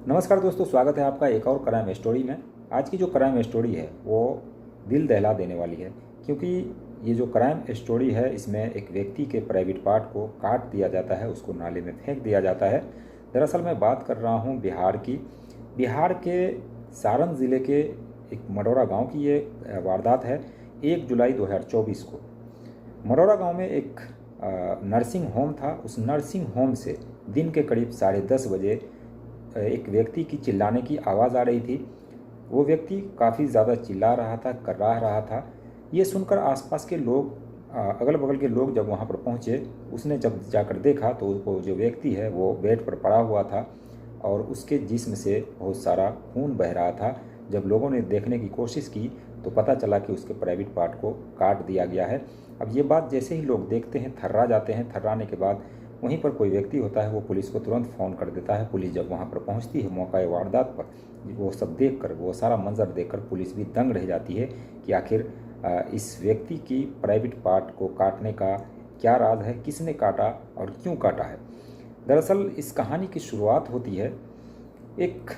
नमस्कार दोस्तों, स्वागत है आपका एक और क्राइम स्टोरी में। आज की जो क्राइम स्टोरी है वो दिल दहला देने वाली है, क्योंकि ये जो क्राइम स्टोरी है इसमें एक व्यक्ति के प्राइवेट पार्ट को काट दिया जाता है, उसको नाले में फेंक दिया जाता है। दरअसल मैं बात कर रहा हूँ बिहार की। बिहार के सारण ज़िले के एक मडौरा गाँव की ये वारदात है। 1 जुलाई 2024 को मडौरा गाँव में एक नर्सिंग होम था। उस नर्सिंग होम से दिन के करीब 10:30 बजे एक व्यक्ति की चिल्लाने की आवाज़ आ रही थी। वो व्यक्ति काफ़ी ज़्यादा चिल्ला रहा था, कराह रहा था। ये सुनकर आसपास के लोग, अगल बगल के लोग जब वहाँ पर पहुँचे, उसने जब जाकर देखा तो वो जो व्यक्ति है वो बेड पर पड़ा हुआ था और उसके जिस्म से बहुत सारा खून बह रहा था। जब लोगों ने देखने की कोशिश की तो पता चला कि उसके प्राइवेट पार्ट को काट दिया गया है। अब ये बात जैसे ही लोग देखते हैं थर्रा जाते हैं। थर्राने के बाद वहीं पर कोई व्यक्ति होता है, वो पुलिस को तुरंत फ़ोन कर देता है। पुलिस जब वहाँ पर पहुँचती है मौका वारदात पर, वो सब देखकर, वो सारा मंजर देखकर पुलिस भी दंग रह जाती है कि आखिर इस व्यक्ति की प्राइवेट पार्ट को काटने का क्या राज है, किसने काटा और क्यों काटा है। दरअसल इस कहानी की शुरुआत होती है एक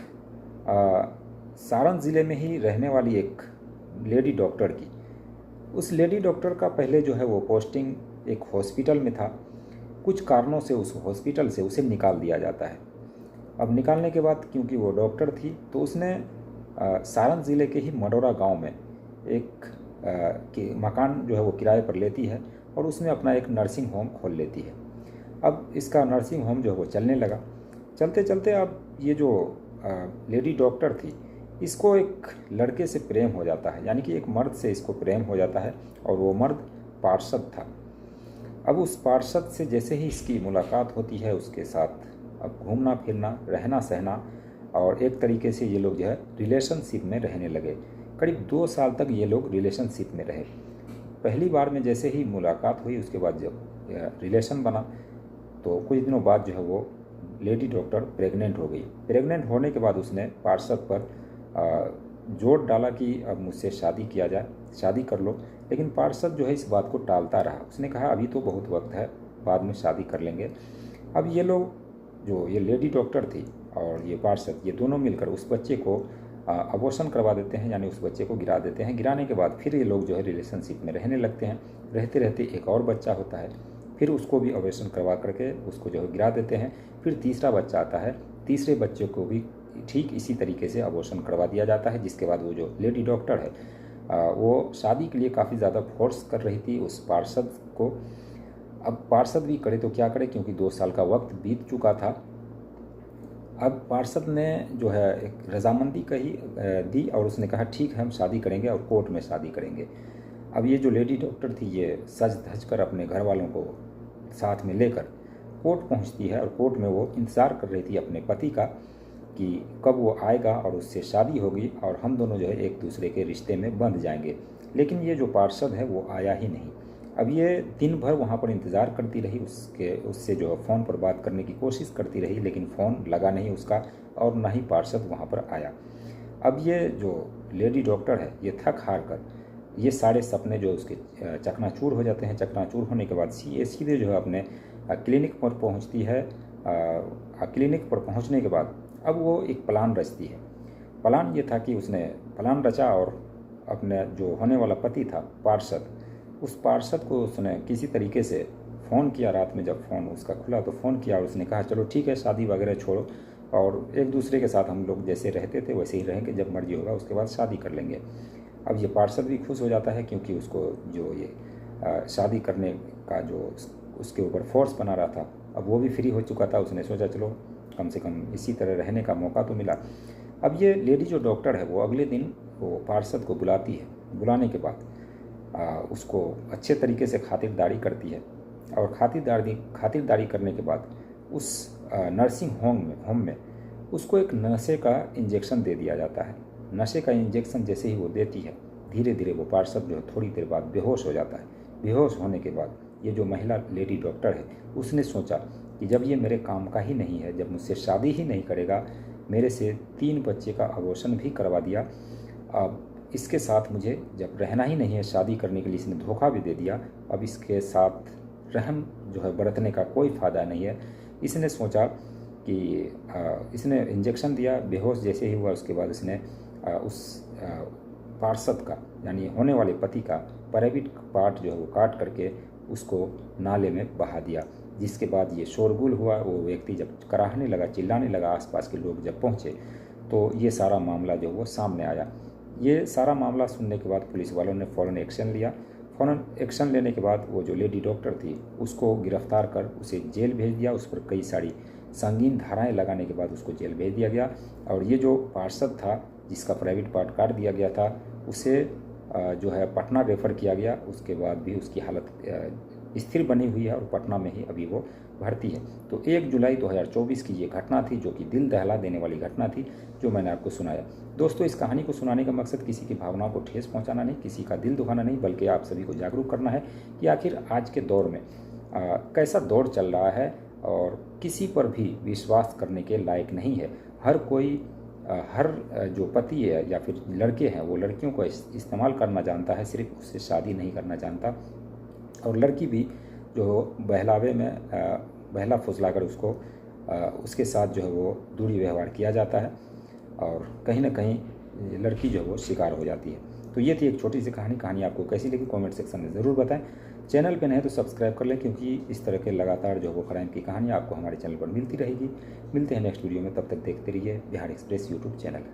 सारण ज़िले में ही रहने वाली एक लेडी डॉक्टर की। उस लेडी डॉक्टर का पहले जो है वो पोस्टिंग एक हॉस्पिटल में था। कुछ कारणों से उस हॉस्पिटल से उसे निकाल दिया जाता है। अब निकालने के बाद क्योंकि वो डॉक्टर थी तो उसने सारण ज़िले के ही मडौरा गांव में एक मकान जो है वो किराए पर लेती है और उसमें अपना एक नर्सिंग होम खोल लेती है। अब इसका नर्सिंग होम जो है वो चलने लगा। चलते चलते अब ये जो लेडी डॉक्टर थी, इसको एक लड़के से प्रेम हो जाता है, यानी कि एक मर्द से इसको प्रेम हो जाता है और वो मर्द पार्षद था। अब उस पार्षद से जैसे ही इसकी मुलाकात होती है, उसके साथ अब घूमना फिरना, रहना सहना, और एक तरीके से ये लोग जो है रिलेशनशिप में रहने लगे। करीब 2 साल तक ये लोग रिलेशनशिप में रहे। पहली बार में जैसे ही मुलाकात हुई, उसके बाद जब रिलेशन बना तो कुछ दिनों बाद जो है वो लेडी डॉक्टर प्रेग्नेंट हो गई। प्रेग्नेंट होने के बाद उसने पार्षद पर जोर डाला कि अब मुझसे शादी किया जाए, शादी कर लो। लेकिन पार्षद जो है इस बात को टालता रहा। उसने कहा अभी तो बहुत वक्त है, बाद में शादी कर लेंगे। अब ये लोग, जो ये लेडी डॉक्टर थी और ये पार्षद, ये दोनों मिलकर उस बच्चे को अबॉर्शन करवा देते हैं, यानी उस बच्चे को गिरा देते हैं। गिराने के बाद फिर ये लोग जो है रिलेशनशिप में रहने लगते हैं। रहते रहते एक और बच्चा होता है, फिर उसको भी अबॉर्शन करवा करके उसको जो है गिरा देते हैं। फिर तीसरा बच्चा आता है, तीसरे बच्चे को भी ठीक इसी तरीके से अबॉर्शन करवा दिया जाता है। जिसके बाद वो जो लेडी डॉक्टर है वो शादी के लिए काफ़ी ज़्यादा फोर्स कर रही थी उस पार्षद को। अब पार्षद भी करे तो क्या करे, क्योंकि 2 साल का वक्त बीत चुका था। अब पार्षद ने जो है एक रजामंदी कही दी और उसने कहा ठीक है हम शादी करेंगे और कोर्ट में शादी करेंगे। अब ये जो लेडी डॉक्टर थी ये सज धज कर अपने घर वालों को साथ में लेकर कोर्ट पहुंचती है और कोर्ट में वो इंतज़ार कर रही थी अपने पति का कि कब वो आएगा और उससे शादी होगी और हम दोनों जो है एक दूसरे के रिश्ते में बंध जाएंगे। लेकिन ये जो पार्षद है वो आया ही नहीं। अब ये दिन भर वहाँ पर इंतज़ार करती रही, उससे जो है फ़ोन पर बात करने की कोशिश करती रही, लेकिन फ़ोन लगा नहीं उसका और ना ही पार्षद वहाँ पर आया। अब ये जो लेडी डॉक्टर है ये थक हार कर, ये सारे सपने जो उसके चकनाचूर हो जाते हैं। चकनाचूर होने के बाद सीधे जो है अपने क्लिनिक पर पहुँचती है। क्लिनिक पर पहुँचने के बाद अब वो एक प्लान रचती है। प्लान ये था कि उसने प्लान रचा और अपने जो होने वाला पति था पार्षद, उस पार्षद को उसने किसी तरीके से फ़ोन किया। रात में जब फ़ोन उसका खुला तो फ़ोन किया और उसने कहा चलो ठीक है शादी वगैरह छोड़ो और एक दूसरे के साथ हम लोग जैसे रहते थे वैसे ही रहेंगे, जब मर्जी होगा उसके बाद शादी कर लेंगे। अब ये पार्षद भी खुश हो जाता है, क्योंकि उसको जो ये शादी करने का जो उसके ऊपर फोर्स बना रहा था अब वो भी फ्री हो चुका था। उसने सोचा चलो कम से कम इसी तरह रहने का मौका तो मिला। अब ये लेडी जो डॉक्टर है वो अगले दिन वो पार्षद को बुलाती है। बुलाने के बाद उसको अच्छे तरीके से खातिरदारी करती है और खातिरदारी करने के बाद उस नर्सिंग होम में उसको एक नशे का इंजेक्शन दे दिया जाता है। नशे का इंजेक्शन जैसे ही वो देती है, धीरे धीरे वो पार्षद जो है थोड़ी देर बाद बेहोश हो जाता है। बेहोश होने के बाद ये जो महिला लेडी डॉक्टर है उसने सोचा कि जब ये मेरे काम का ही नहीं है, जब मुझसे शादी ही नहीं करेगा, मेरे से 3 बच्चे का अबॉर्शन भी करवा दिया, अब इसके साथ मुझे जब रहना ही नहीं है, शादी करने के लिए इसने धोखा भी दे दिया, अब इसके साथ रहम जो है बरतने का कोई फ़ायदा नहीं है। इसने सोचा कि इसने इंजेक्शन दिया, बेहोश जैसे ही हुआ उसके बाद उसने उस पार्षद का यानी होने वाले पति का प्राइवेट पार्ट जो है वो काट करके उसको नाले में बहा दिया। जिसके बाद ये शोरगुल हुआ, वो व्यक्ति जब कराहने लगा, चिल्लाने लगा, आसपास के लोग जब पहुँचे तो ये सारा मामला जो वो सामने आया। ये सारा मामला सुनने के बाद पुलिस वालों ने फ़ौरन एक्शन लिया। फ़ौरन एक्शन लेने के बाद वो जो लेडी डॉक्टर थी उसको गिरफ्तार कर उसे जेल भेज दिया। उस पर कई सारी संगीन धाराएं लगाने के बाद उसको जेल भेज दिया गया। और ये जो पार्षद था जिसका प्राइवेट पार्ट काट दिया गया था उसे जो है पटना रेफ़र किया गया। उसके बाद भी उसकी हालत स्थिर बनी हुई है और पटना में ही अभी वो भर्ती है। तो 1 जुलाई 2024 की ये घटना थी जो कि दिल दहला देने वाली घटना थी जो मैंने आपको सुनाया। दोस्तों, इस कहानी को सुनाने का मकसद किसी की भावनाओं को ठेस पहुंचाना नहीं, किसी का दिल दुखाना नहीं, बल्कि आप सभी को जागरूक करना है कि आखिर आज के दौर में कैसा दौर चल रहा है और किसी पर भी विश्वास करने के लायक नहीं है। हर कोई हर जो पति है या फिर लड़के हैं वो लड़कियों को इस्तेमाल करना जानता है, सिर्फ उससे शादी नहीं करना जानता। और लड़की भी जो बहलावे में बहला फुसला कर उसको उसके साथ जो है वो दूरी व्यवहार किया जाता है और कहीं ना कहीं लड़की जो है वो शिकार हो जाती है। तो ये थी एक छोटी सी कहानी आपको कैसी लगी कमेंट सेक्शन में ज़रूर बताएं। चैनल पे नए तो सब्सक्राइब कर लें, क्योंकि इस तरह के लगातार जो वो क्राइम की कहानी आपको हमारे चैनल पर मिलती रहेगी। मिलते हैं नेक्स्ट वीडियो में, तब तक देखते रहिए बिहार एक्सप्रेस यूट्यूब चैनल।